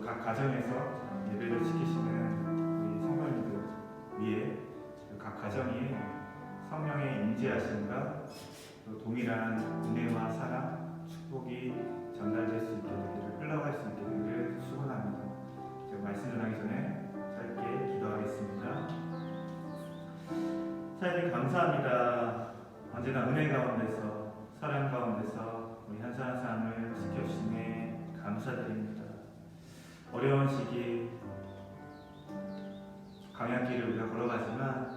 각 가정에서 예배를 지키시는 우리 성도님들 위해 각 가정이 성령의 임재하심과 또 동일한 은혜와 사랑, 축복이 전달될 수 있게 되기를, 흘러갈 수 있게 되기를 축원합니다. 제가 말씀 전하기 전에 짧게 기도하겠습니다. 하나님 감사합니다. 언제나 은혜 가운데서, 사랑 가운데서 우리 한 사람 한 사람을 지켜주심에 감사드립니다. 어려운 시기, 강약길을 우리가 걸어가지만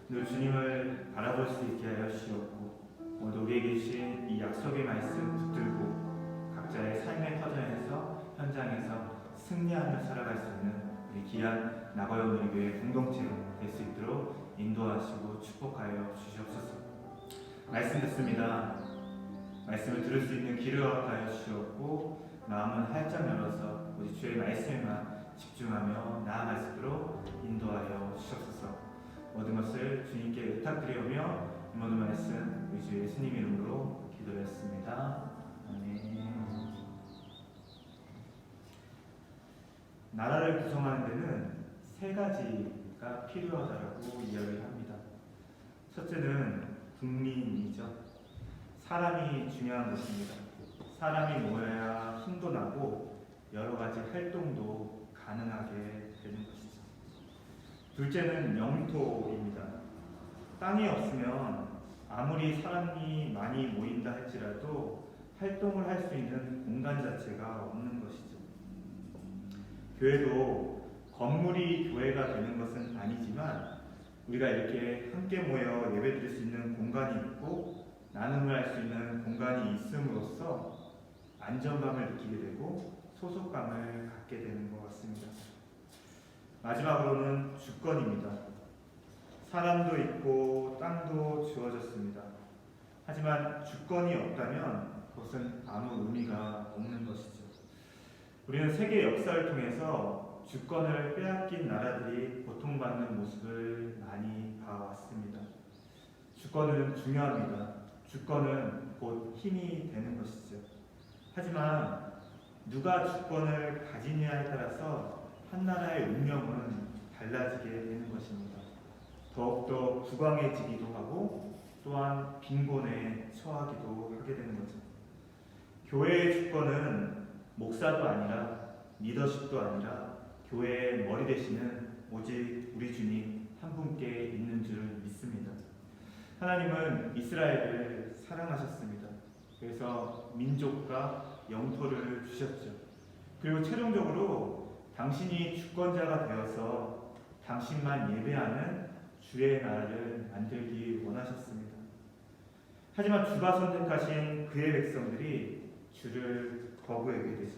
늘 주님을 바라볼 수 있게 하여 주시옵고, 오늘 우리에게 주신 이 약속의 말씀 붙들고 각자의 삶의 터전에서, 현장에서 승리하며 살아갈 수 있는 우리 귀한 나고야 우리교회 공동체가 될 수 있도록 인도하시고 축복하여 주시옵소서. 말씀 듣습니다. 말씀을 들을 수 있는 귀를 허락하여 주시옵고, 마음은 활짝 열어서 우리 주의 말씀에만 집중하며 나아갈 수 있도록 인도하여 주시옵소서. 모든 것을 주님께 의탁드리오며 이 모든 말씀 우리 주 예수님 이름으로 기도했습니다. 아멘. 나라를 구성하는 데는 세 가지가 필요하다고 이야기를 합니다. 첫째는 국민이죠. 사람이 중요한 것입니다. 사람이 모여야 힘도 나고 여러 가지 활동도 가능하게 되는 것이죠. 둘째는 영토입니다. 땅이 없으면 아무리 사람이 많이 모인다 할지라도 활동을 할 수 있는 공간 자체가 없는 것이죠. 교회도 건물이 교회가 되는 것은 아니지만 우리가 이렇게 함께 모여 예배드릴 수 있는 공간이 있고 나눔을 할 수 있는 공간이 있음으로써 안정감을 느끼게 되고 소속감을 갖게 되는 것 같습니다. 마지막으로는 주권입니다. 사람도 있고 땅도 주어졌습니다. 하지만 주권이 없다면 그것은 아무 의미가 없는 것이죠. 우리는 세계 역사를 통해서 주권을 빼앗긴 나라들이 고통받는 모습을 많이 봐왔습니다. 주권은 중요합니다. 주권은 곧 힘이 되는 것이죠. 하지만 누가 주권을 가지냐에 따라서 한 나라의 운명은 달라지게 되는 것입니다. 더욱더 부강해지기도 하고 또한 빈곤에 처하기도 하게 되는 거죠. 교회의 주권은 목사도 아니라 리더십도 아니라 교회의 머리 되시는 오직 우리 주님 한 분께 있는 줄 믿습니다. 하나님은 이스라엘을 사랑하셨습니다. 그래서 민족과 영토를 주셨죠. 그리고 최종적으로 당신이 주권자가 되어서 당신만 예배하는 주의 나라를 만들기 원하셨습니다. 하지만 주가 선택하신 그의 백성들이 주를 거부하게 되죠.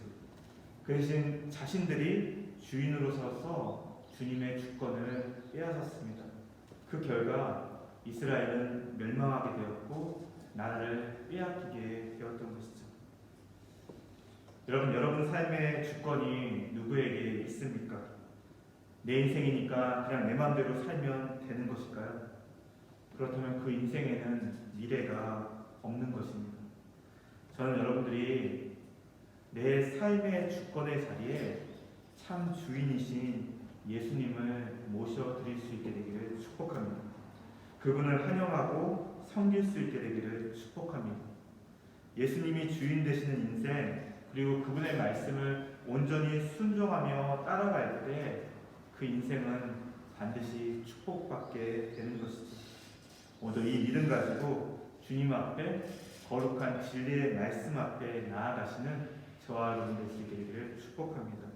그 대신 자신들이 주인으로 서서 주님의 주권을 빼앗았습니다. 그 결과 이스라엘은 멸망하게 되었고 나라를 빼앗기게 되었던 것이죠. 여러분 삶의 주권이 누구에게 있습니까? 내 인생이니까 그냥 내 마음대로 살면 되는 것일까요? 그렇다면 그 인생에는 미래가 없는 것입니다. 저는 여러분들이 내 삶의 주권의 자리에 참 주인이신 예수님을 모셔드릴 수 있게 되기를 축복합니다. 그분을 환영하고 섬길 수 있게 되기를 축복합니다. 예수님이 주인 되시는 인생, 그리고 그분의 말씀을 온전히 순종하며 따라갈 때 그 인생은 반드시 축복받게 되는 것이죠. 오늘 이 믿음 가지고 주님 앞에 거룩한 진리의 말씀 앞에 나아가시는 저와 여러분 될 수 있게 되기를 축복합니다.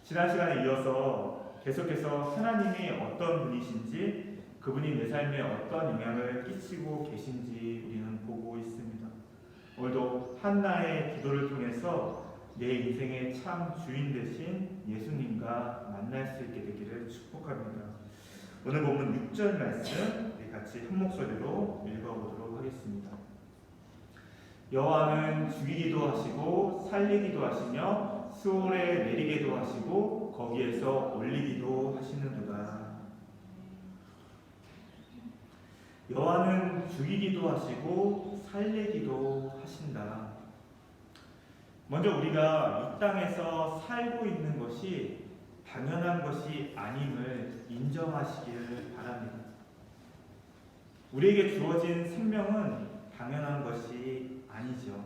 지난 시간에 이어서 계속해서 하나님이 어떤 분이신지, 그분이 내 삶에 어떤 영향을 끼치고 계신지 우리는 보고 있습니다. 오늘도 한나의 기도를 통해서 내 인생의 참 주인 되신 예수님과 만날 수 있게 되기를 축복합니다. 오늘 본문 6절 말씀 우리 같이 한 목소리로 읽어보도록 하겠습니다. 여호와는 죽이기도 하시고 살리기도 하시며 수월에 내리게도 하시고 거기에서 올리기도 하시는도다. 여호와는 죽이기도 하시고 살리기도 하신다. 먼저 우리가 이 땅에서 살고 있는 것이 당연한 것이 아님을 인정하시기를 바랍니다. 우리에게 주어진 생명은 당연한 것이 아니죠.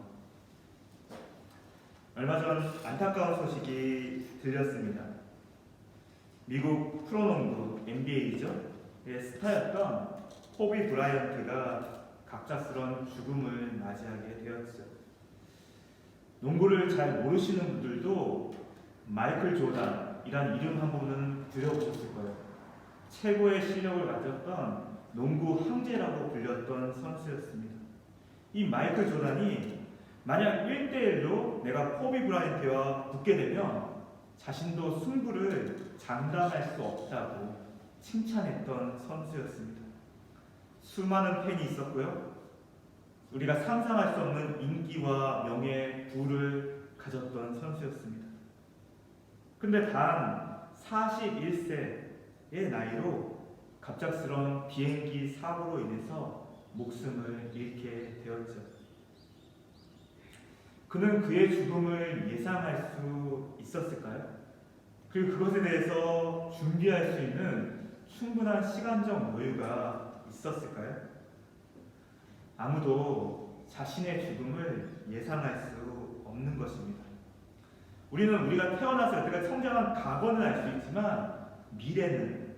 얼마 전 안타까운 소식이 들렸습니다. 미국 프로농구 NBA죠. 스타였던 코비 브라이언트가 갑작스런 죽음을 맞이하게 되었죠. 농구를 잘 모르시는 분들도 마이클 조단이란 이름 한 번은 들어보셨을 거예요. 최고의 실력을 가졌던 농구 황제라고 불렸던 선수였습니다. 이 마이클 조단이 만약 1대1로 내가 코비 브라이언트와 붙게 되면 자신도 승부를 장담할 수 없다고 칭찬했던 선수였습니다. 수많은 팬이 있었고요. 우리가 상상할 수 없는 인기와 명예, 부를 가졌던 선수였습니다. 근데 단 41세의 나이로 갑작스런 비행기 사고로 인해서 목숨을 잃게 되었죠. 그는 그의 죽음을 예상할 수 있었을까요? 그리고 그것에 대해서 준비할 수 있는 충분한 시간적 여유가 있었을까요? 아무도 자신의 죽음을 예상할 수 없는 것입니다. 우리가 태어나서 여태까지 성장한 과거는 알 수 있지만 미래는,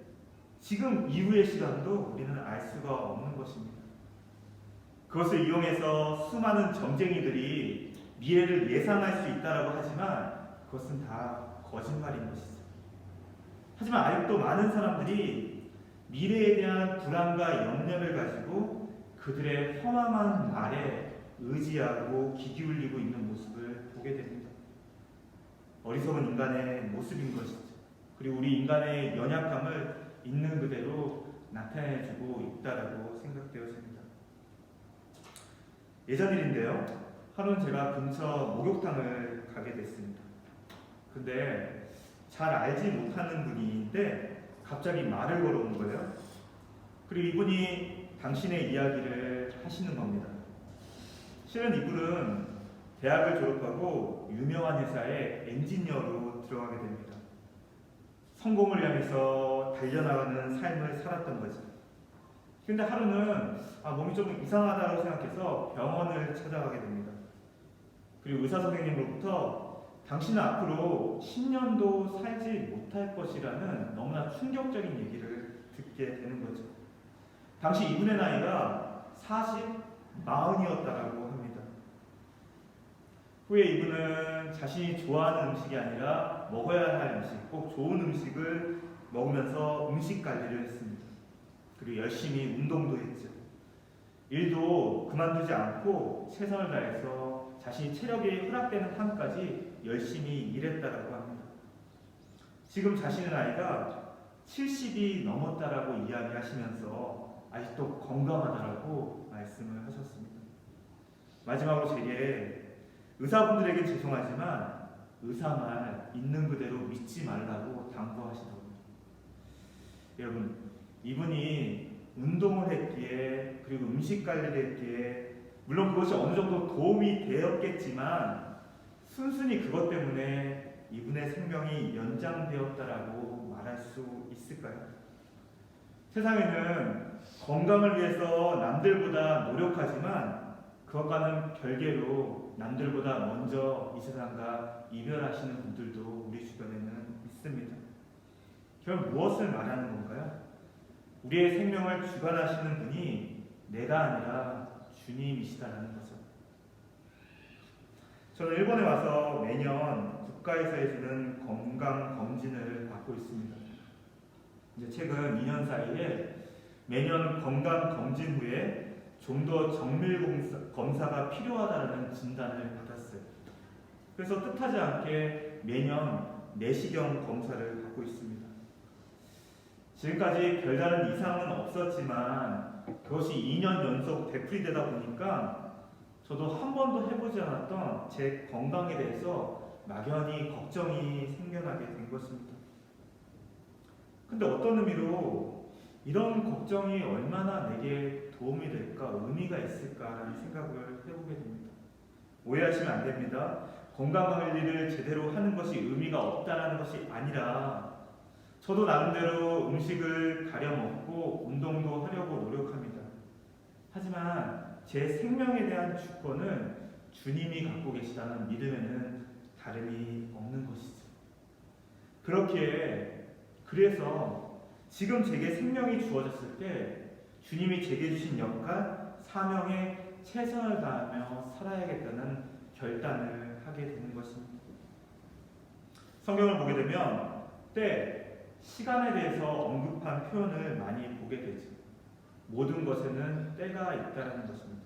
지금 이후의 시간도 우리는 알 수가 없는 것입니다. 그것을 이용해서 수많은 점쟁이들이 미래를 예상할 수 있다고 하지만 그것은 다 거짓말인 것이죠. 하지만 아직도 많은 사람들이 미래에 대한 불안과 염려를 가지고 그들의 허망한 말에 의지하고 귀 기울이고 있는 모습을 보게 됩니다. 어리석은 인간의 모습인 것이죠. 그리고 우리 인간의 연약함을 있는 그대로 나타내주고 있다라고 생각되어집니다. 예전 일인데요. 하루는 제가 근처 목욕탕을 가게 됐습니다. 근데 잘 알지 못하는 분인데 갑자기 말을 걸어오는 거예요. 그리고 이분이 당신의 이야기를 하시는 겁니다. 실은 이분은 대학을 졸업하고 유명한 회사의 엔지니어로 들어가게 됩니다. 성공을 향해서 달려나가는 삶을 살았던 거죠. 근데 하루는 몸이 좀 이상하다고 생각해서 병원을 찾아가게 됩니다. 그리고 의사 선생님으로부터 당신은 앞으로 10년도 살지 못할 것이라는 너무나 충격적인 얘기를 듣게 되는 거죠. 당시 이분의 나이가 40이었다라고 합니다. 후에 이분은 자신이 좋아하는 음식이 아니라 먹어야 할 음식, 꼭 좋은 음식을 먹으면서 음식 관리를 했습니다. 그리고 열심히 운동도 했죠. 일도 그만두지 않고 최선을 다해서 자신이 체력이 허락되는 한까지 열심히 일했다라고 합니다. 지금 자신의 나이가 70이 넘었다라고 이야기하시면서 아직도 건강하다라고 말씀을 하셨습니다. 마지막으로 제게 의사분들에게 죄송하지만 의사 말 있는 그대로 믿지 말라고 당부하시더군요. 여러분, 이분이 운동을 했기에 그리고 음식 관리를 했기에 물론 그것이 어느 정도 도움이 되었겠지만 순순히 그것 때문에 이분의 생명이 연장되었다라고 말할 수 있을까요? 세상에는 건강을 위해서 남들보다 노력하지만 그것과는 별개로 남들보다 먼저 이 세상과 이별하시는 분들도 우리 주변에는 있습니다. 결국 무엇을 말하는 건가요? 우리의 생명을 주관하시는 분이 내가 아니라 주님이시다라는 거죠. 저는 일본에 와서 매년 국가에서 해주는 건강 검진을 받고 있습니다. 이제 최근 2년 사이에 매년 건강 검진 후에 좀 더 정밀 검사가 필요하다는 진단을 받았어요. 그래서 뜻하지 않게 매년 내시경 검사를 받고 있습니다. 지금까지 별다른 이상은 없었지만 그것이 2년 연속 되풀이되다 보니까 저도 한 번도 해보지 않았던 제 건강에 대해서 막연히 걱정이 생겨나게 된 것입니다. 근데 어떤 의미로 이런 걱정이 얼마나 내게 도움이 될까, 의미가 있을까라는 생각을 해보게 됩니다. 오해하시면 안 됩니다. 건강관리를 제대로 하는 것이 의미가 없다라는 것이 아니라 저도 나름대로 음식을 가려 먹고 운동도 하려고 노력합니다. 하지만 제 생명에 대한 주권은 주님이 갖고 계시다는 믿음에는 다름이 없는 것이죠. 그래서 지금 제게 생명이 주어졌을 때 주님이 제게 주신 역할, 사명에 최선을 다하며 살아야겠다는 결단을 하게 되는 것입니다. 성경을 보게 되면 때, 시간에 대해서 언급한 표현을 많이 보게 되죠. 모든 것에는 때가 있다는 것입니다.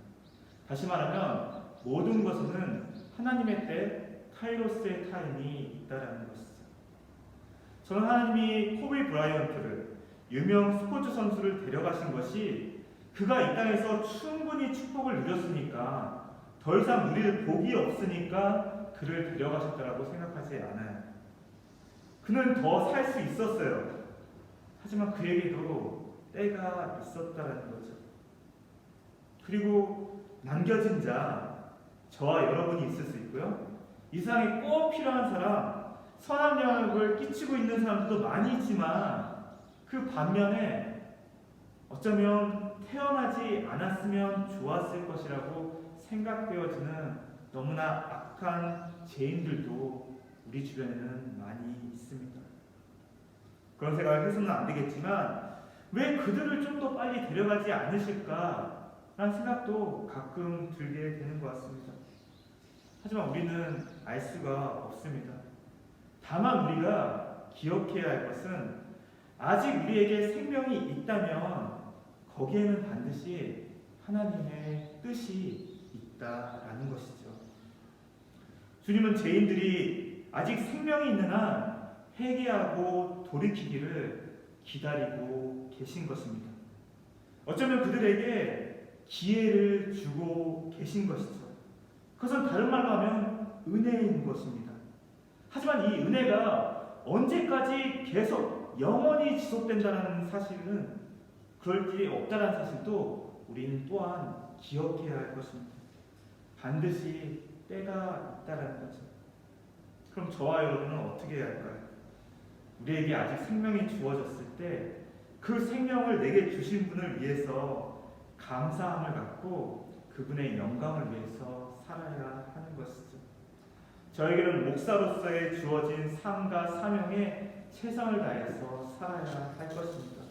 다시 말하면 모든 것에는 하나님의 때, 카이로스의 타임이 있다는 것이죠. 저는 하나님이 코비 브라이언트를, 유명 스포츠 선수를 데려가신 것이 그가 이 땅에서 충분히 축복을 누렸으니까 더 이상 누릴 복이 없으니까 그를 데려가셨다라고 생각하지 않아요. 그는 더 살 수 있었어요. 하지만 그에게도 때가 있었다라는 거죠. 그리고 남겨진 자, 저와 여러분이 있을 수 있고요. 이 세상에 꼭 필요한 사람, 선한 영향을 끼치고 있는 사람들도 많이 있지만 그 반면에 어쩌면 태어나지 않았으면 좋았을 것이라고 생각되어지는 너무나 악한 죄인들도 우리 주변에는 많이 있습니다. 그런 생각을 해서는 안 되겠지만 왜 그들을 좀 더 빨리 데려가지 않으실까라는 생각도 가끔 들게 되는 것 같습니다. 하지만 우리는 알 수가 없습니다. 다만 우리가 기억해야 할 것은 아직 우리에게 생명이 있다면 거기에는 반드시 하나님의 뜻이 있다라는 것이죠. 주님은 죄인들이 아직 생명이 있는 한 회개하고 돌이키기를 기다리고 계신 것입니다. 어쩌면 그들에게 기회를 주고 계신 것이죠. 그것은 다른 말로 하면 은혜인 것입니다. 하지만 이 은혜가 언제까지 계속 영원히 지속된다는 사실은 그럴 길이 없다는 사실도 우리는 또한 기억해야 할 것입니다. 반드시 때가 있다는 거죠. 그럼 저와 여러분은 어떻게 해야 할까요? 우리에게 아직 생명이 주어졌을 때 그 생명을 내게 주신 분을 위해서 감사함을 갖고 그분의 영광을 위해서 살아야 하는 것이죠. 저에게는 목사로서의 주어진 삶과 사명에 최선을 다해서 살아야 할 것입니다.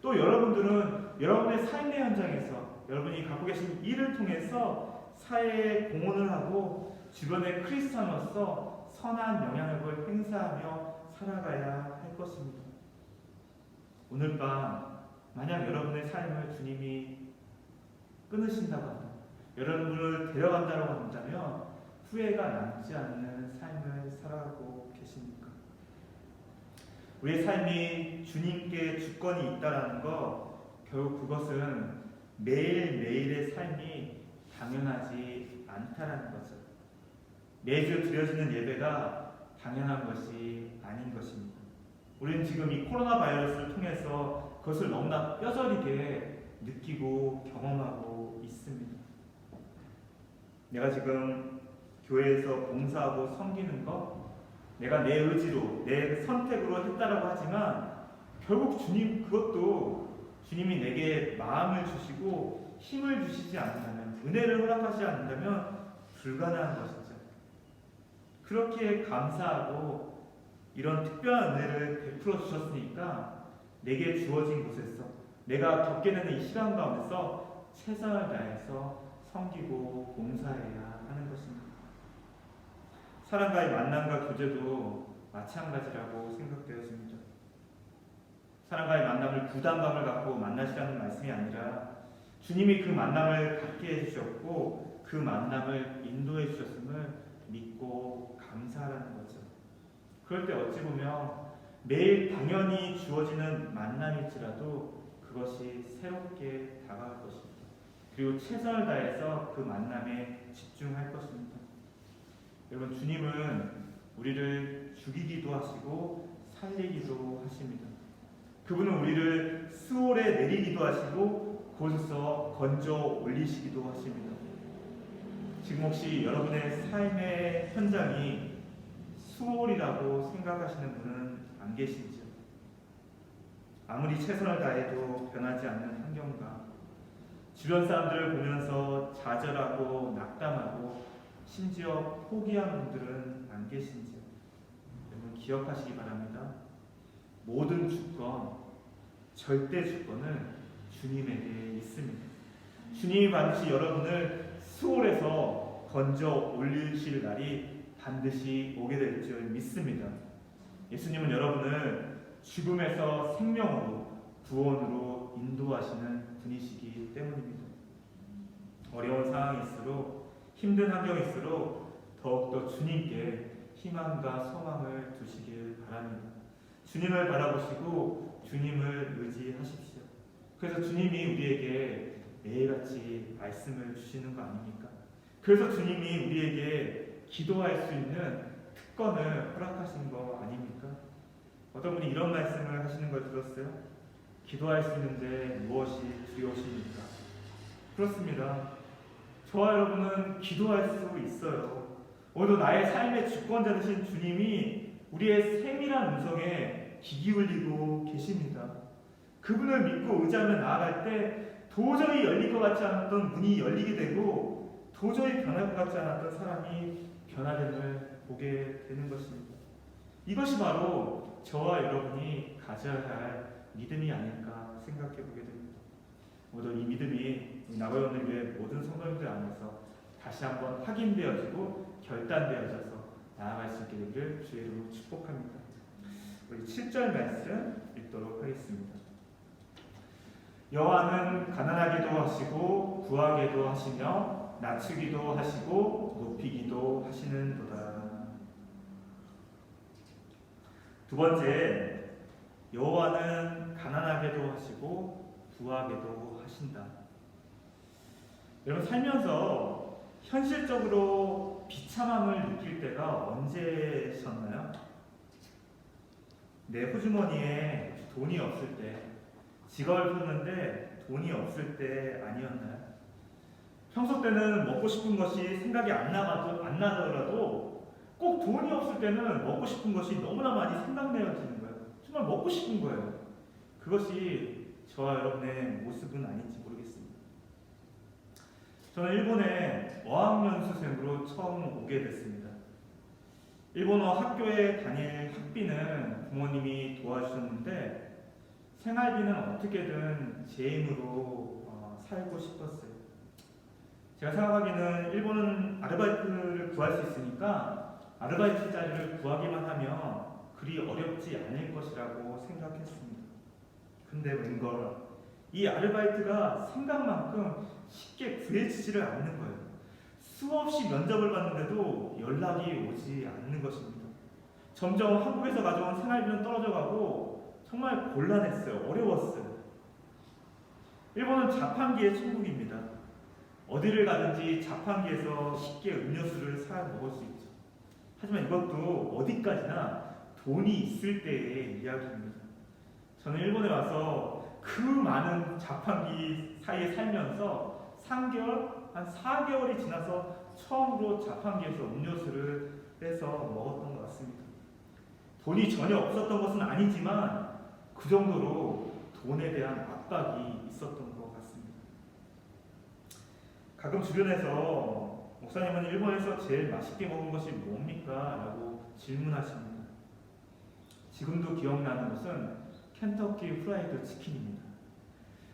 또 여러분들은 여러분의 삶의 현장에서 여러분이 갖고 계신 일을 통해서 사회에 공헌을 하고 주변의 크리스찬으로서 선한 영향력을 행사하며 살아가야 할 것입니다. 오늘 밤 만약 여러분의 삶을 주님이 끊으신다고 한다면, 여러분을 데려간다고 한다면 후회가 남지 않는 삶을 살아가고 계십니까? 우리의 삶이 주님께 주권이 있다는 거, 결국 그것은 매일매일의 삶이 당연하지 않다라는 거죠. 매주 드려지는 예배가 당연한 것이 아닌 것입니다. 우리는 지금 이 코로나 바이러스를 통해서 그것을 너무나 뼈저리게 느끼고 경험하고 있습니다. 내가 지금 교회에서 봉사하고 섬기는 것, 내가 내 의지로, 내 선택으로 했다라고 하지만 결국 그것도 주님이 내게 마음을 주시고 힘을 주시지 않는다면, 은혜를 허락하지 않는다면 불가능한 것이죠. 그렇게 감사하고 이런 특별한 은혜를 베풀어 주셨으니까 내게 주어진 곳에서, 내가 겪게 되는 이 시간 가운데서 최선을 다해서 섬기고 봉사해야 하는 것입니다. 사람과의 만남과 교제도 마찬가지라고 생각되어집니다. 사람과의 만남을 부담감을 갖고 만나시라는 말씀이 아니라 주님이 그 만남을 갖게 해주셨고 그 만남을 인도해 주셨음을 믿고 감사하라는 거죠. 그럴 때 어찌 보면 매일 당연히 주어지는 만남일지라도 그것이 새롭게 다가올 것입니다. 그리고 최선을 다해서 그 만남에 집중할 것입니다. 여러분, 주님은 우리를 죽이기도 하시고 살리기도 하십니다. 그분은 우리를 수월에 내리기도 하시고 곳에서 건져 올리시기도 하십니다. 지금 혹시 여러분의 삶의 현장이 수월이라고 생각하시는 분은 안 계신지요? 아무리 최선을 다해도 변하지 않는 환경과 주변 사람들을 보면서 좌절하고 낙담하고 심지어 포기한 분들은 안 계신지요? 여러분 기억하시기 바랍니다. 모든 주권, 절대 주권은 주님에게 있습니다. 주님이 반드시 여러분을 수월에서 건져 올리실 날이 반드시 오게 될 줄 믿습니다. 예수님은 여러분을 죽음에서 생명으로 구원으로 인도하시는 분이시기 때문입니다. 어려운 상황일수록 힘든 환경일수록 더욱더 주님께 희망과 소망을 두시길 바랍니다. 주님을 바라보시고 주님을 의지하십시오. 그래서 주님이 우리에게 매일같이 말씀을 주시는 거 아닙니까? 그래서 주님이 우리에게 기도할 수 있는 특권을 허락하신 거 아닙니까? 어떤 분이 이런 말씀을 하시는 걸 들었어요? 기도할 수 있는데 무엇이 두려우십니까? 그렇습니다. 저와 여러분은 기도할 수 있어요. 오늘도 나의 삶의 주권자 되신 주님이 우리의 세밀한 음성에 귀 기울이고 계십니다. 그분을 믿고 의지하며 나아갈 때 도저히 열릴 것 같지 않았던 문이 열리게 되고 도저히 변할 것 같지 않았던 사람이 변화됨을 보게 되는 것입니다. 이것이 바로 저와 여러분이 가져야 할 믿음이 아닐까 생각해 보게 됩니다. 모두 이 믿음이 나고연을 위해 모든 성도님들 안에서 다시 한번 확인되어지고 결단되어져서 나아갈 수 있게 되기를 주의 이름으로 축복합니다. 우리 7절 말씀 읽도록 하겠습니다. 여호와는 가난하게도 하시고 부하게도 하시며 낮추기도 하시고 높이기도 하시는도다. 두 번째, 여호와는 가난하게도 하시고 부하게도 하신다. 여러분 살면서 현실적으로 비참함을 느낄 때가 언제셨나요? 내 호주머니에 돈이 없을 때, 직업을 폈는데 돈이 없을 때 아니었나요? 평소 때는 먹고 싶은 것이 생각이 안 나더라도 꼭 돈이 없을 때는 먹고 싶은 것이 너무나 많이 생각나지는 거예요. 정말 먹고 싶은 거예요. 그것이 저와 여러분의 모습은 아닌지 모르겠습니다. 저는 일본에 어학연수생으로 처음 오게 됐습니다. 일본어 학교에 다닐 학비는 부모님이 도와주셨는데 생활비는 어떻게든 제 힘으로 살고 싶었어요. 제가 생각하기에는 일본은 아르바이트를 구할 수 있으니까 아르바이트 자리를 구하기만 하면 그리 어렵지 않을 것이라고 생각했습니다. 근데 웬걸 이 아르바이트가 생각만큼 쉽게 구해지지를 않는 거예요. 수없이 면접을 봤는데도 연락이 오지 않는 것입니다. 점점 한국에서 가져온 생활비는 떨어져가고 정말 곤란했어요. 어려웠어요. 일본은 자판기의 천국입니다. 어디를 가든지 자판기에서 쉽게 음료수를 사 먹을 수 있죠. 하지만 이것도 어디까지나 돈이 있을 때의 이야기입니다. 저는 일본에 와서 그 많은 자판기 사이에 살면서 3개월, 한 4개월이 지나서 처음으로 자판기에서 음료수를 빼서 먹었던 것 같습니다. 돈이 전혀 없었던 것은 아니지만 그 정도로 돈에 대한 압박이 있었던 것 같습니다. 가끔 주변에서 목사님은 일본에서 제일 맛있게 먹은 것이 뭡니까? 라고 질문하십니다. 지금도 기억나는 것은 켄터키 프라이드 치킨입니다.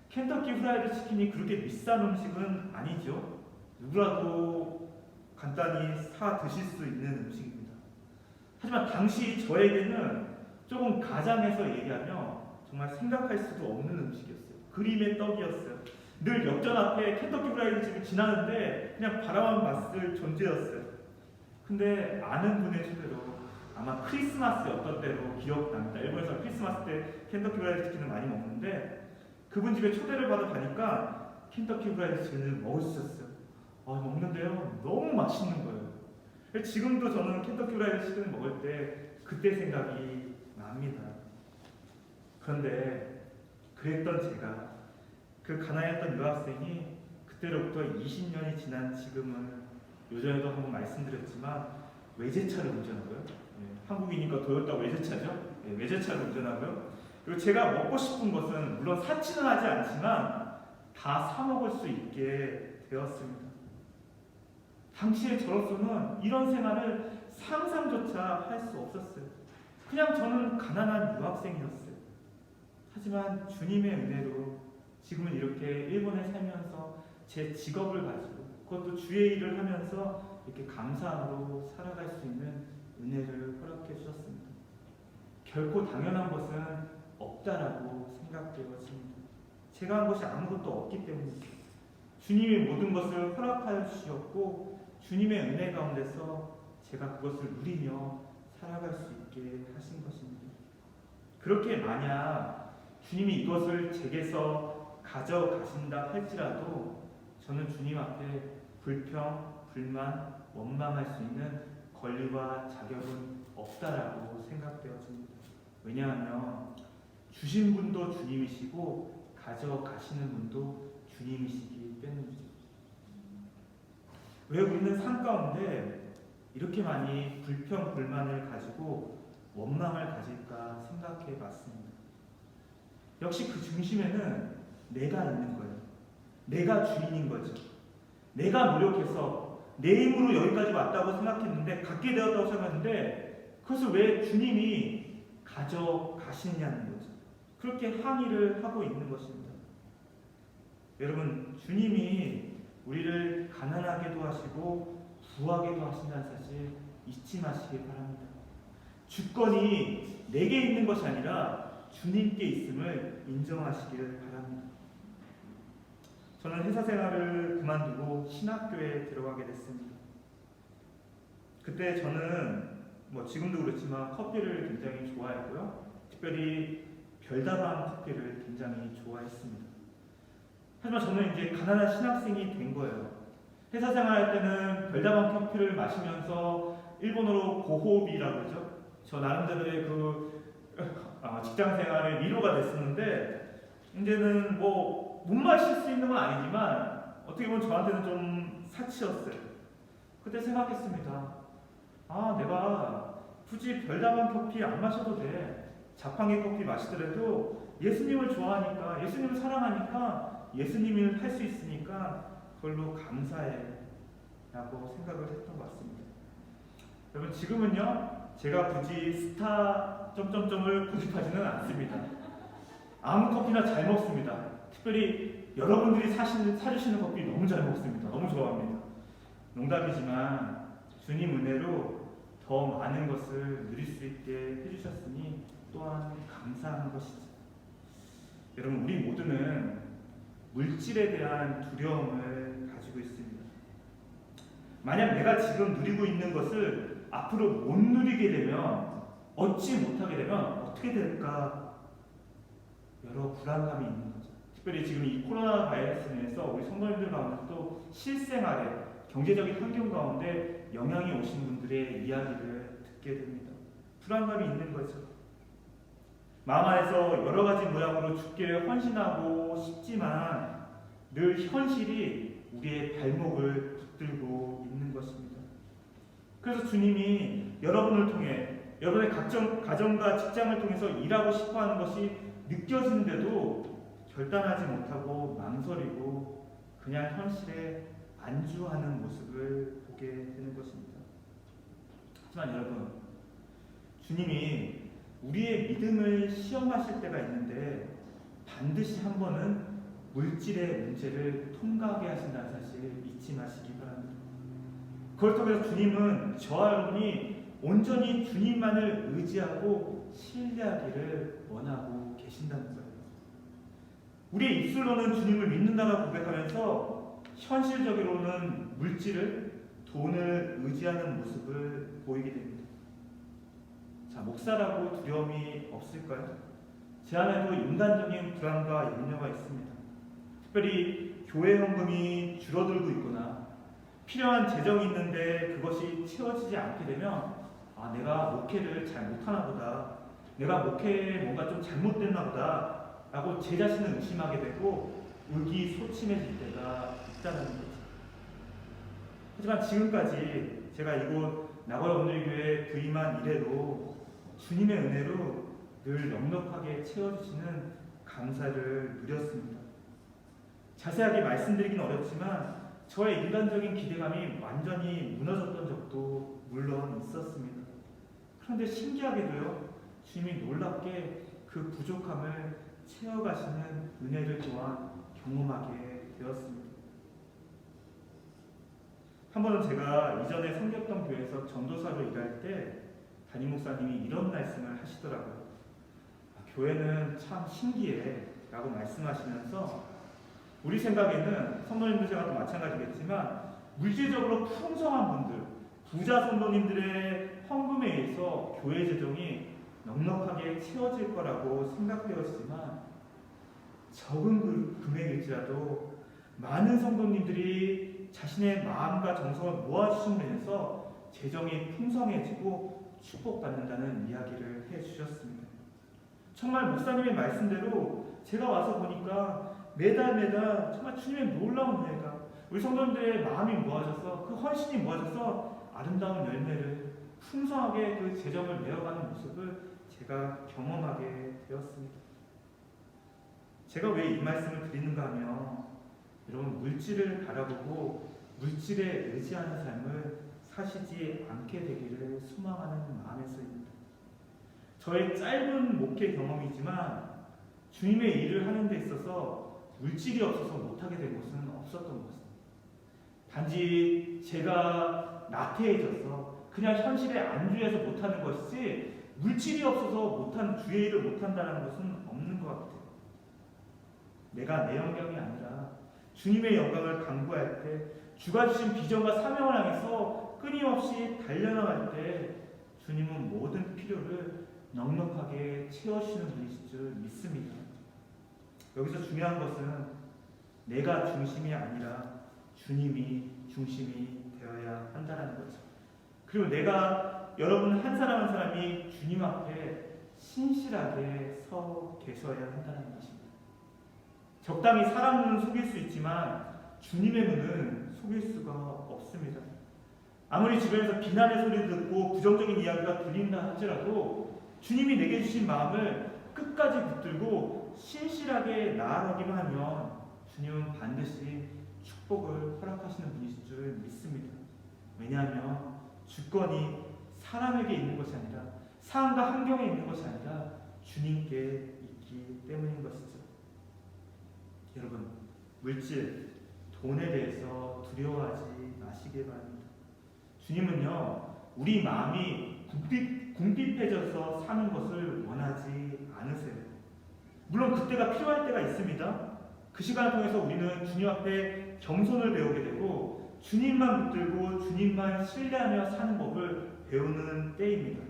켄터키 프라이드 치킨이 그렇게 비싼 음식은 아니죠. 누구라도 간단히 사 드실 수 있는 음식입니다. 하지만 당시 저에게는 조금 가장해서 얘기하면 정말 생각할 수도 없는 음식이었어요. 그림의 떡이었어요. 늘 역전 앞에 켄터키 프라이드 집을 지나는데 그냥 바라만 봤을 존재였어요. 근데 아는 분의 초대로 아마 크리스마스 어떤 때로 기억납니다. 일본에서 크리스마스 때 켄터키 프라이드 치킨을 많이 먹는데 그분 집에 초대를 받아 가니까 켄터키 프라이드 치킨을 먹을 수 있었어요. 먹는데요 너무 맛있는 거예요. 지금도 저는 켄터키 프라이드 치킨을 먹을 때 그때 생각이 납니다. 그런데 그랬던 제가 그 가난했던 유학생이 그때로부터 20년이 지난 지금은 요전에도 한번 말씀드렸지만 외제차를 운전하고요. 한국이니까 도요타 외제차죠. 외제차를 운전하고요. 그리고 제가 먹고 싶은 것은 물론 사치는 하지 않지만 다 사 먹을 수 있게 되었습니다. 당시에 저로서는 이런 생활을 상상조차 할 수 없었어요. 그냥 저는 가난한 유학생이었어요. 하지만 주님의 은혜로 지금은 이렇게 일본에 살면서 제 직업을 가지고 그것도 주의 일을 하면서 이렇게 감사함으로 살아갈 수 있는 은혜를 허락해 주셨습니다. 결코 당연한 것은 없다라고 생각되어집니다. 제가 한 것이 아무것도 없기 때문입니다. 주님이 모든 것을 허락하여 주셨고 주님의 은혜 가운데서 제가 그것을 누리며 살아갈 수 있게 하신 것입니다. 그렇게 만약 주님이 이것을 제게서 가져가신다 할지라도 저는 주님 앞에 불평, 불만, 원망할 수 있는 권리와 자격은 없다라고 생각되어집니다. 왜냐하면 주신 분도 주님이시고 가져가시는 분도 주님이시기 때문이죠. 왜 우리는 삶 가운데 이렇게 많이 불평, 불만을 가지고 원망을 가질까 생각해 봤습니다. 역시 그 중심에는 내가 있는 거예요. 내가 주인인 거죠. 내가 노력해서 내 힘으로 여기까지 왔다고 생각했는데, 갖게 되었다고 생각했는데 그것을 왜 주님이 가져가시느냐는 거죠. 그렇게 항의를 하고 있는 것입니다. 여러분, 주님이 우리를 가난하게도 하시고 부하게도 하신다는 사실 잊지 마시기 바랍니다. 주권이 내게 있는 것이 아니라 주님께 있음을 인정하시기를 바랍니다. 저는 회사 생활을 그만두고 신학교에 들어가게 됐습니다. 그때 저는 지금도 그렇지만 커피를 굉장히 좋아했고요. 특별히 별다방 커피를 굉장히 좋아했습니다. 하지만 저는 이제 가난한 신학생이 된 거예요. 회사 생활할 때는 별다방 커피를 마시면서 일본어로 고호비라고 그러죠. 저 나름대로의 직장 생활의 위로가 됐었는데, 이제는 못 마실 수 있는 건 아니지만 어떻게 보면 저한테는 좀 사치였어요. 그때 생각했습니다. 내가 굳이 별다방 커피 안 마셔도 돼. 자판기 커피 마시더라도 예수님을 좋아하니까, 예수님을 사랑하니까, 예수님을 할 수 있으니까 그걸로 감사해 라고 생각을 했던 것 같습니다. 여러분, 지금은요 제가 굳이 스타 점점점을 고집하지는 않습니다. 아무 커피나 잘 먹습니다. 특별히 여러분들이 사주시는 커피 너무 잘 먹습니다. 너무 좋아합니다. 농담이지만 주님 은혜로 더 많은 것을 누릴 수 있게 해주셨으니 또한 감사한 것이죠. 여러분, 우리 모두는 물질에 대한 두려움을 가지고 있습니다. 만약 내가 지금 누리고 있는 것을 앞으로 못 누리게 되면, 얻지 못하게 되면 어떻게 될까? 여러 불안감이 있는 거죠. 특별히 지금 이 코로나 바이러스로 인해서 우리 성도님들 가운데 또 실생활에, 경제적인 환경 가운데 영향이 오신 분들의 이야기를 듣게 됩니다. 불안감이 있는 거죠. 마음 안에서 여러 가지 모양으로 주께 헌신하고 싶지만 늘 현실이 우리의 발목을 붙들고 있는 것입니다. 그래서 주님이 여러분을 통해, 여러분의 가정과 직장을 통해서 일하고 싶어하는 것이 느껴지는데도 결단하지 못하고 망설이고 그냥 현실에 안주하는 모습을 보게 되는 것입니다. 하지만 여러분, 주님이 우리의 믿음을 시험하실 때가 있는데 반드시 한 번은 물질의 문제를 통과하게 하신다는 사실 잊지 마시기 바랍니다. 그걸 통해서 주님은 저와 여러분이 온전히 주님만을 의지하고 신뢰하기를 원하고 계신다는 거예요. 우리의 입술로는 주님을 믿는다고 고백하면서 현실적으로는 물질을, 돈을 의지하는 모습을 보이게 됩니다. 자, 목사라고 두려움이 없을까요? 제 안에도 인간적인 불안과 염려가 있습니다. 특별히 교회 헌금이 줄어들고 있거나 필요한 재정이 있는데 그것이 채워지지 않게 되면 내가 목회를 잘 못하나 보다, 내가 목회에 뭔가 좀 잘못됐나 보다 라고 제 자신을 의심하게 되고 의기소침해질 때가 있다는 거죠. 하지만 지금까지 제가 이곳 나고야오늘교회 부임한 이래로 주님의 은혜로 늘 넉넉하게 채워주시는 감사를 누렸습니다. 자세하게 말씀드리긴 어렵지만 저의 인간적인 기대감이 완전히 무너졌던 적도 물론 있었습니다. 그런데 신기하게도요, 주님이 놀랍게 그 부족함을 채워가시는 은혜를 또한 경험하게 되었습니다. 한 번은 제가 이전에 섬겼던 교회에서 전도사로 일할 때 담임 목사님이 이런 말씀을 하시더라고요. 교회는 참 신기해 라고 말씀하시면서 우리 생각에는 성도님들 생각도 마찬가지겠지만 물질적으로 풍성한 분들, 부자 성도님들의 헌금에 의해서 교회 재정이 넉넉하게 채워질 거라고 생각되었지만 적은 금액일지라도 많은 성도님들이 자신의 마음과 정성을 모아주심으로 인해서 재정이 풍성해지고 축복받는다는 이야기를 해주셨습니다. 정말 목사님의 말씀대로 제가 와서 보니까 매달 정말 주님의 놀라운 은혜가 우리 성도님들의 마음이 모아져서 그 헌신이 모아져서 아름다운 열매를 풍성하게 그 재정을 메어가는 모습을 제가 경험하게 되었습니다. 제가 왜 이 말씀을 드리는가 하면 여러분 물질을 바라보고 물질에 의지하는 삶을 사시지 않게 되기를 소망하는 마음에서입니다. 저의 짧은 목회 경험이지만 주님의 일을 하는 데 있어서 물질이 없어서 못하게 된 것은 없었던 것입니다. 단지 제가 나태해져서 그냥 현실에 안주해서 못하는 것이지 물질이 없어서 주의 일을 못한다는 것은 없는 것 같아요. 내가 내 영광이 아니라 주님의 영광을 강구할 때 주가 주신 비전과 사명을 향해서 끊임없이 달려나갈 때 주님은 모든 필요를 넉넉하게 채워주시는 분이실 줄 믿습니다. 여기서 중요한 것은 내가 중심이 아니라 주님이 중심이 되어야 한다는 거죠. 그리고 내가 여러분 한 사람 한 사람이 주님 앞에 신실하게 서 계셔야 한다는 것입니다. 적당히 사람 눈은 속일 수 있지만 주님의 눈은 속일 수가 없습니다. 아무리 주변에서 비난의 소리를 듣고 부정적인 이야기가 들린다 할지라도 주님이 내게 주신 마음을 끝까지 붙들고 신실하게 나아가기만 하면 주님은 반드시 축복을 허락하시는 분이실 줄 믿습니다. 왜냐하면 주권이 사람에게 있는 것이 아니라 상황과 환경에 있는 것이 아니라 주님께 있기 때문인 것이죠. 여러분, 물질, 돈에 대해서 두려워하지 마시기 바랍니다. 주님은요, 우리 마음이 궁핍해져서 사는 것을 원하지 않으세요. 물론 그때가 필요할 때가 있습니다. 그 시간을 통해서 우리는 주님 앞에 겸손을 배우게 되고 주님만 붙들고 주님만 신뢰하며 사는 법을 배우는 때입니다.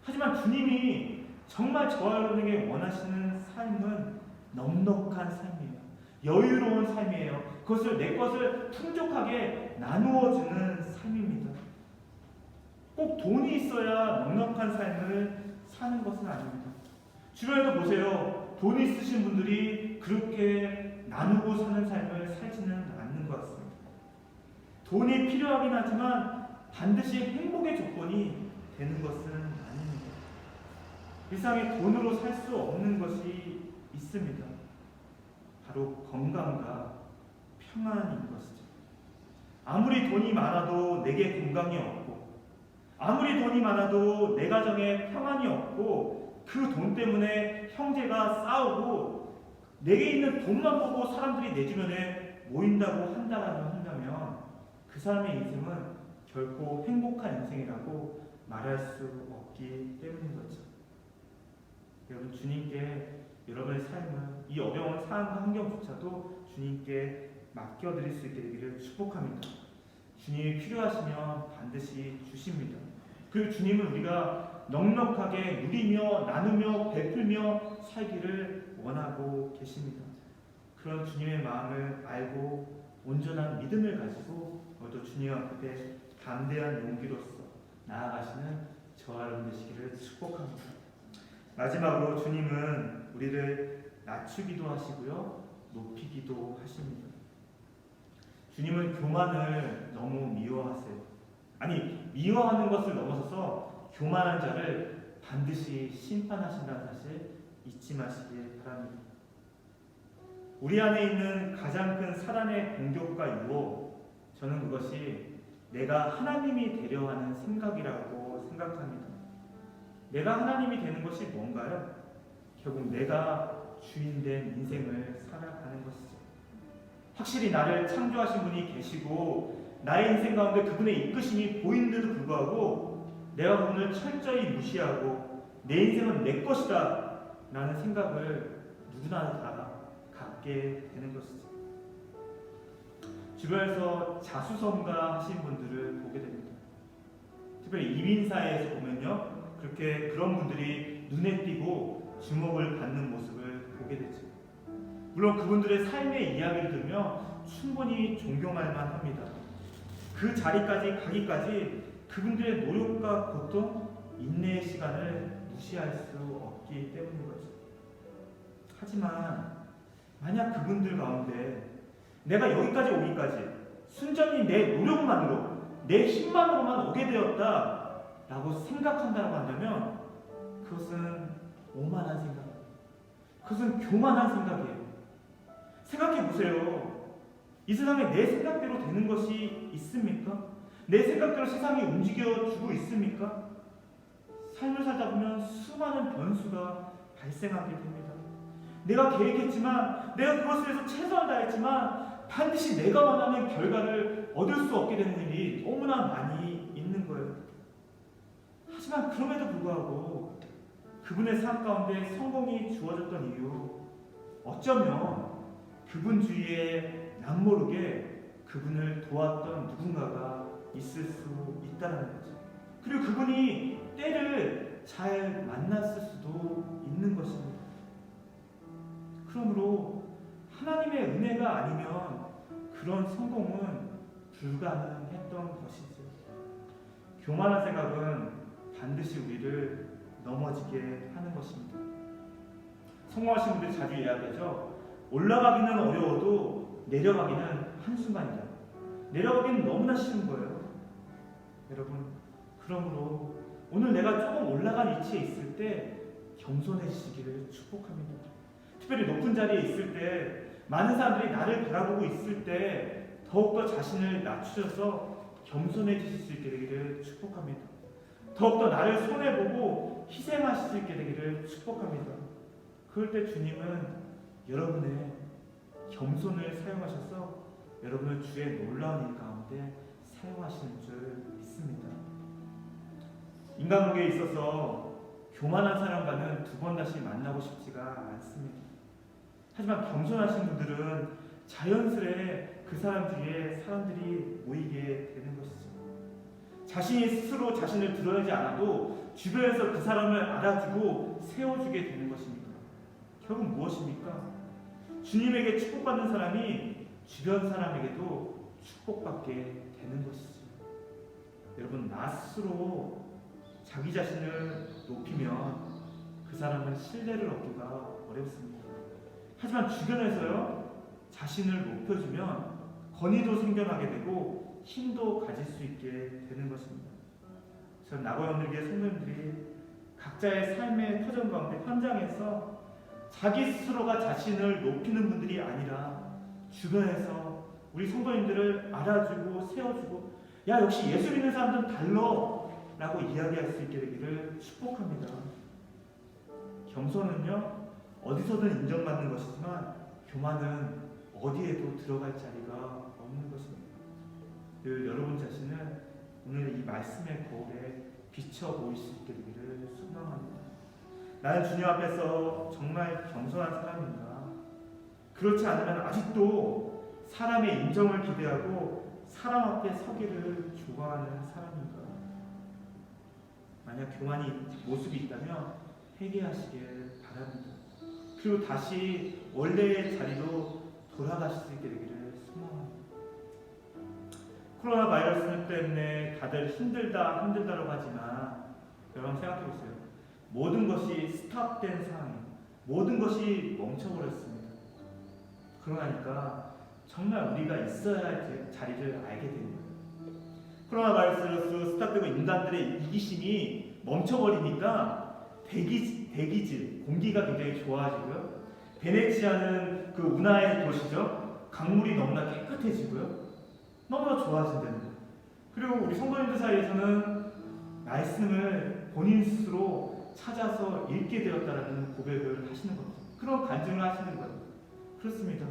하지만 주님이 정말 저와 여러분에게 원하시는 삶은 넉넉한 삶이에요. 여유로운 삶이에요. 그것을 내 것을 풍족하게 나누어주는 삶입니다. 꼭 돈이 있어야 넉넉한 삶을 사는 것은 아닙니다. 주변에도 보세요. 돈 있으신 분들이 그렇게 나누고 사는 삶을 살지는 않는 것 같습니다. 돈이 필요하긴 하지만 반드시 행복의 조건이 되는 것은 아닙니다. 세상에 돈으로 살 수 없는 것이 있습니다. 바로 건강과 평안인 것이죠. 아무리 돈이 많아도 내게 건강이 없고 아무리 돈이 많아도 내 가정에 평안이 없고 그 돈 때문에 형제가 싸우고 내게 있는 돈만 보고 사람들이 내 주변에 모인다고 한다면 그 사람의 인생은 결코 행복한 인생이라고 말할 수 없기 때문인 거죠. 여러분, 주님께 여러분의 삶을 이 어려운 상황과 환경조차도 주님께 맡겨드릴 수 있게 되기를 축복합니다. 주님이 필요하시면 반드시 주십니다. 그리고 주님은 우리가 넉넉하게 누리며 나누며 베풀며 살기를 원하고 계십니다. 그런 주님의 마음을 알고 온전한 믿음을 가지고 오늘도 주님 앞에 담대한 용기로서 나아가시는 저와 여러분 되시기를 축복합니다. 마지막으로 주님은 우리를 낮추기도 하시고요, 높이기도 하십니다. 주님은 교만을 너무 미워하세요. 아니, 미워하는 것을 넘어서서 교만한 자를 반드시 심판하신다는 사실 잊지 마시길 바랍니다. 우리 안에 있는 가장 큰 사단의 공격과 유혹, 저는 그것이 내가 하나님이 되려 하는 생각이라고 생각합니다. 내가 하나님이 되는 것이 뭔가요? 결국 내가 주인된 인생을 살아가는 것이죠. 확실히 나를 창조하신 분이 계시고 나의 인생 가운데 그분의 이끄심이 보이는데도 불구하고 내가 그분을 철저히 무시하고 내 인생은 내 것이다 라는 생각을 누구나 다 갖게 되는 것이죠. 주변에서 자수성가 하신 분들을 보게 됩니다. 특별히 이민사회에서 보면요, 그렇게 그런 분들이 눈에 띄고 주목을 받는 모습을 보게 되죠. 물론 그분들의 삶의 이야기를 들으며 충분히 존경할 만합니다. 그 자리까지 가기까지 그분들의 노력과 고통, 인내의 시간을 무시할 수 없기 때문인 거죠. 하지만 만약 그분들 가운데 내가 여기까지 오기까지 순전히 내 노력만으로, 내 힘만으로만 오게 되었다 라고 생각한다고 한다면 그것은 오만한 생각이에요. 그것은 교만한 생각이에요. 생각해 보세요. 이 세상에 내 생각대로 되는 것이 있습니까? 내 생각대로 세상이 움직여주고 있습니까? 삶을 살다 보면 수많은 변수가 발생하게 됩니다. 내가 계획했지만, 내가 그것을 위해서 최선을 다했지만 반드시 내가 원하는 결과를 얻을 수 없게 되는 일이 너무나 많이 있는 거예요. 하지만 그럼에도 불구하고 그분의 삶 가운데 성공이 주어졌던 이유, 어쩌면 그분 주위에 남모르게 그분을 도왔던 누군가가 있을 수 있다는 거죠. 그리고 그분이 때를 잘 만났을 수도 있는 것입니다. 그러므로 하나님의 은혜가 아니면 그런 성공은 불가능했던 것이죠. 교만한 생각은 반드시 우리를 넘어지게 하는 것입니다. 성공하신 분들이 자주 이야기하죠. 올라가기는 어려워도 내려가기는 한순간이다. 내려가기는 너무나 쉬운 거예요. 여러분, 그러므로 오늘 내가 조금 올라간 위치에 있을 때 겸손해지시기를 축복합니다. 특별히 높은 자리에 있을 때, 많은 사람들이 나를 바라보고 있을 때 더욱더 자신을 낮추셔서 겸손해지실 수 있게 되기를 축복합니다. 더욱더 나를 손해보고 희생하실 수 있게 되기를 축복합니다. 그럴 때 주님은 여러분의 겸손을 사용하셔서 여러분을 주의 놀라운 일 가운데 사용하시는 줄 믿습니다. 인간관계에 있어서 교만한 사람과는 두 번 다시 만나고 싶지가 않습니다. 하지만 겸손하신 분들은 자연스레 그 사람 뒤에 사람들이 모이게 되는 것이죠. 자신이 스스로 자신을 드러내지 않아도 주변에서 그 사람을 알아주고 세워주게 되는 것입니다. 결국 무엇입니까? 주님에게 축복받는 사람이 주변 사람에게도 축복받게 되는 것이죠. 여러분, 나 스스로 자기 자신을 높이면 그 사람은 신뢰를 얻기가 어렵습니다. 하지만 주변에서요, 자신을 높여주면 권위도 생겨나게 되고 힘도 가질 수 있게 되는 것입니다. 전 나고연들계 성도님들이 각자의 삶의 터전 가운데 현장에서 자기 스스로가 자신을 높이는 분들이 아니라 주변에서 우리 성도님들을 알아주고 세워주고, 야, 역시 예수 믿는 사람들은 달라 라고 이야기할 수 있게 되기를 축복합니다. 겸손은요, 어디서든 인정받는 것이지만 교만은 어디에도 들어갈 자리가 없는 것입니다. 여러분 자신을 오늘 이 말씀의 거울에 비춰 보일 수 있게 되기를 소망합니다. 나는 주님 앞에서 정말 겸손한 사람인가? 그렇지 않으면 아직도 사람의 인정을 기대하고 사람 앞에 서기를 좋아하는 사람인가? 만약 교만이 모습이 있다면 회개하시길 바랍니다. 그리고 다시 원래의 자리로 돌아가실 수 있게 되기를 소망합니다. 코로나 바이러스 때문에 다들 힘들다라고 하지만 여러분 생각해보세요. 모든 것이 스탑된 상황이에요. 모든 것이 멈춰버렸습니다. 그러니까 정말 우리가 있어야 할 자리를 알게 되는 거예요. 코로나 바이러스 스타트고 인간들의 이기심이 멈춰버리니까 대기질, 공기가 굉장히 좋아지고요. 베네치아는 그 운하의 도시죠. 강물이 너무나 깨끗해지고요. 너무나 좋아진다는 거예요. 그리고 우리 성도님들 사이에서는 말씀을 본인 스스로 찾아서 읽게 되었다라는 고백을 하시는 겁니다. 그런 간증을 하시는 거예요. 그렇습니다.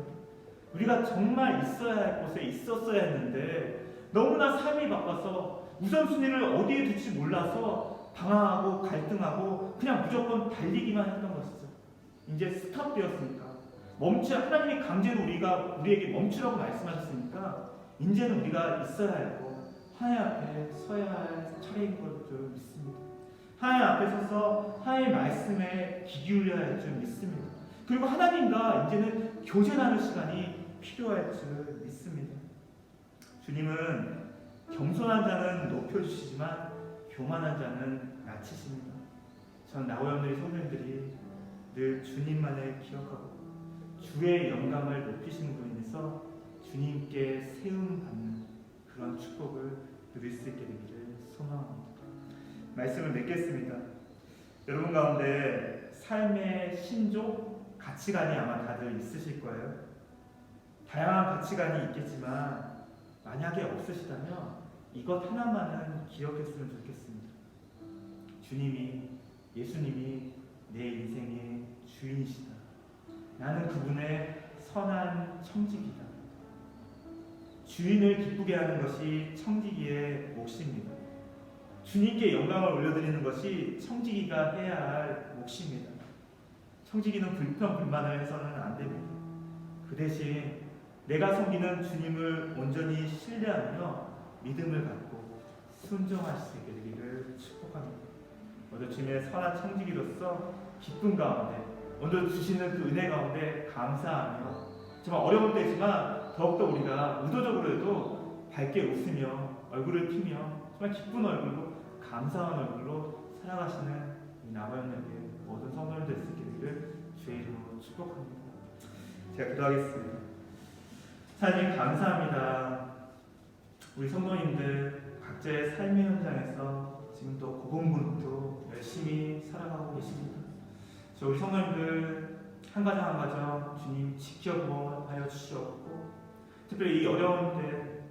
우리가 정말 있어야 할 곳에 있었어야 했는데 너무나 삶이 바빠서 우선순위를 어디에 둘지 몰라서 방황하고 갈등하고 그냥 무조건 달리기만 했던 것이죠. 이제 스탑되었으니까 하나님이 강제로 우리에게 멈추라고 말씀하셨으니까 이제는 우리가 있어야 할 곳, 하나님 앞에 서야 할 차례인 것 줄 믿습니다. 하나님 앞에 서서 하나님의 말씀에 귀 기울여야 할 줄 믿습니다. 그리고 하나님과 이제는 교제하는 시간이 필요할 줄 믿습니다. 주님은 겸손한 자는 높여주시지만 교만한 자는 낮추십니다. 전 나오연의 성도님들이 늘 주님만을 기억하고 주의 영광을 높이시는 분으로 인해서 주님께 세움받는 그런 축복을 누릴 수 있게 되기를 소망합니다. 말씀을 맺겠습니다. 여러분 가운데 삶의 신조, 가치관이 아마 다들 있으실 거예요. 다양한 가치관이 있겠지만 만약에 없으시다면 이것 하나만은 기억했으면 좋겠습니다. 예수님이 내 인생의 주인이시다. 나는 그분의 선한 청지기다. 주인을 기쁘게 하는 것이 청지기의 몫입니다. 주님께 영광을 올려드리는 것이 청지기가 해야 할 몫입니다. 청지기는 불평, 불만을 해서는 안 됩니다. 그 대신 내가 섬기는 주님을 온전히 신뢰하며 믿음을 갖고 순종할 수 있게 되기를 축복합니다. 먼저 주님의 선한 청지기로서 기쁨 가운데, 먼저 주시는 그 은혜 가운데 감사하며, 정말 어려운 때지만 더욱더 우리가 의도적으로라도 밝게 웃으며 얼굴을 피며 정말 기쁜 얼굴로, 감사한 얼굴로 살아가시는 나바연에게 모든 성도님들 수 있게 되기를 주의 이름으로 축복합니다. 제가 기도하겠습니다. 하나님 감사합니다. 우리 성도님들 각자의 삶의 현장에서 지금도 고군분투 열심히 살아가고 계십니다. 우리 성도님들 한 가정 한 가정 주님 지켜보아하여 주시옵고, 특별히 이 어려운 때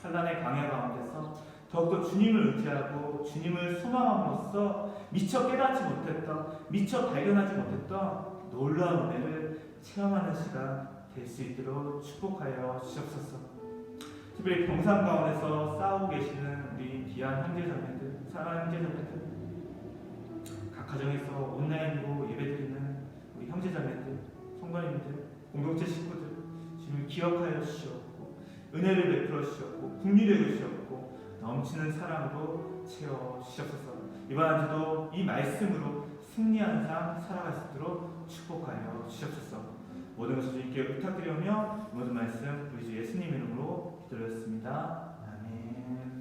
환난의 광야 가운데서 더욱더 주님을 의지하고 주님을 소망함으로써 미처 깨닫지 못했던, 미처 발견하지 못했던 놀라운 은혜를 체험하는 시간 될 수 있도록 축복하여 주시옵소서. 특별히 병상 가운데서 싸우고 계시는 우리 귀한 형제자매들, 사랑하는 형제자매들, 각 가정에서 온라인으로 예배드리는 우리 형제자매들, 성도님들, 공동체 식구들, 주님을 기억하여 주시옵고 은혜를 베풀어 주시옵고 국리되어 주시옵고 넘치는 사랑으로 채워 주시옵소서. 이번 한 주도 이 말씀으로 승리하는 삶 살아갈 수 있도록 축복하여 주시옵소서. 모든 것을 주님께 부탁드리며 모든 말씀 우리 주 예수님 이름으로 기도드렸습니다. 아멘.